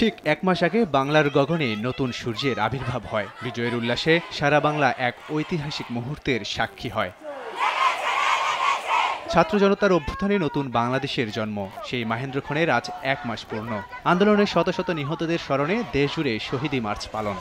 ঠিক এক মাস আগে বাংলার গগনে নতুন সূর্যের আবির্ভাব হয়। বিজয়ের উল্লাসে সারা বাংলা এক ঐতিহাসিক মুহূর্তের সাক্ষী হয়। ছাত্র জনতার অভ্যুত্থানে নতুন বাংলাদেশের জন্ম। সেই মাহেন্দ্রক্ষণের আজ এক মাস পূর্ণ। আন্দোলনে শত শত নিহতদের স্মরণে দেশজুড়ে শহীদি মার্চ পালন।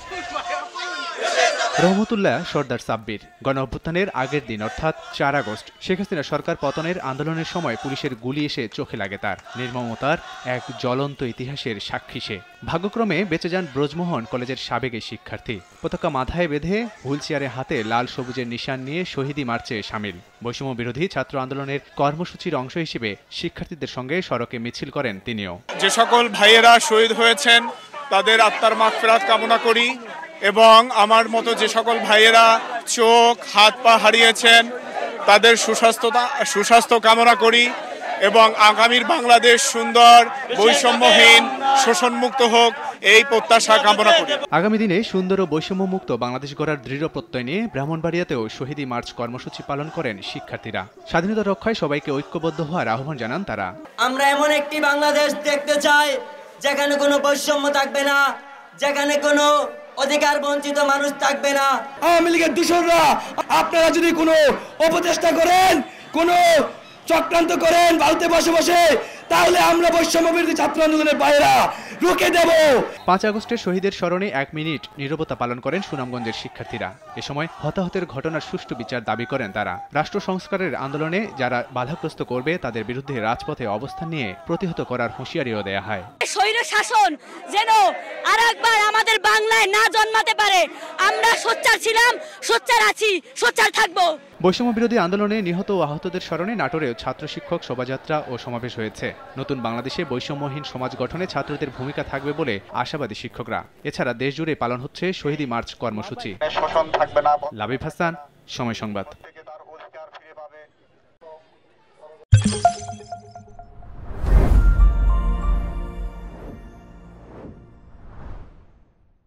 রহমতুল্লাহ সর্দার সাব্বির গণ অভ্যুত্থানের আগের দিন অর্থাৎ 4 আগস্ট শেখ হাসিনা সরকার পতনের আন্দোলনের সময় পুলিশের গুলি এসে চোখে লাগে তার। নির্মমতার এক জ্বলন্ত ইতিহাসের সাক্ষী সে। ভাগ্যক্রমে বেঁচে যান ব্রজমোহন কলেজের সাবেক এই শিক্ষার্থী। পতাকা মাথায় বেঁধে হুইলচেয়ারে হাতে লাল সবুজের নিশান নিয়ে শহীদি মার্চে সামিল। বৈষম্য বিরোধী ছাত্র আন্দোলনের কর্মসূচির অংশ হিসেবে শিক্ষার্থীদের সঙ্গে সড়কে মিছিল করেন তিনিও। যে সকল ভাইয়েরা শহীদ হয়েছেন তাদের আত্মার মাগফিরাত কামনা করি এবং আমার মতো যে সকল ভাইয়েরা চোখ হাত পা হারিয়েছেন তাদের সুস্বাস্থ্য কামনা করি এবং আগামীর বাংলাদেশ সুন্দর, বৈষম্যহীন, শোষণমুক্ত হোক এই প্রত্যাশা কামনা করি। আগামী দিনে সুন্দর ও বৈষম্যমুক্ত বাংলাদেশ গড়ার দৃঢ় প্রত্যয় নিয়ে ব্রাহ্মণবাড়িয়াতেও শহীদি মার্চ কর্মসূচি পালন করেন শিক্ষার্থীরা। স্বাধীনতা রক্ষায় সবাইকে ঐক্যবদ্ধ হওয়ার আহ্বান জানান তারা। আমরা এমন একটি বাংলাদেশ দেখতে চাই যেখানে কোনো বৈষম্য থাকবে না, যেখানে কোনো অধিকার বঞ্চিত মানুষ থাকবে না। আওয়ামী লীগের দূষণরা আপনারা যদি কোনো অপচেষ্টা করেন, কোনো চক্রান্ত করেন ভারতে বসে বসে, তাহলে আমরা বৈষম্য বিরোধী ছাত্র আন্দোলনের বাইরা রুখে দেব। 5 আগস্টের শহীদের স্মরণে 1 মিনিট নীরবতা পালন করেন সুনামগঞ্জের শিক্ষার্থীরা। এ সময় হতাহতের ঘটনার সুষ্ঠু বিচার দাবি করেন তারা। রাষ্ট্র সংস্কারের আন্দোলনে যারা বাধাগ্রস্ত করবে তাদের বিরুদ্ধে রাজপথে অবস্থান নিয়ে প্রতিহত করার হুঁশিয়ারিও দেয়া হয়। স্বৈর শাসন যেন আরেকবার আমাদের বাংলায় না জন্মাতে পারে। আমরা সোচ্চার ছিলাম, সোচ্চার আছি, সোচ্চার থাকবো। বৈষম্য বিরোধী আন্দোলনে নিহত ও আহতদের স্মরণে নাটোরেও ছাত্র শিক্ষক শোভাযাত্রা ও সমাবেশ হয়েছে। নতুন বাংলাদেশে বৈষম্যহীন সমাজ গঠনে ছাত্রদের ভূমিকা থাকবে বলে আশাবাদী শিক্ষকরা। এছাড়া দেশজুড়ে পালন হচ্ছে শহীদি মার্চ কর্মসূচি। লাবিব হাসান, সময় সংবাদ।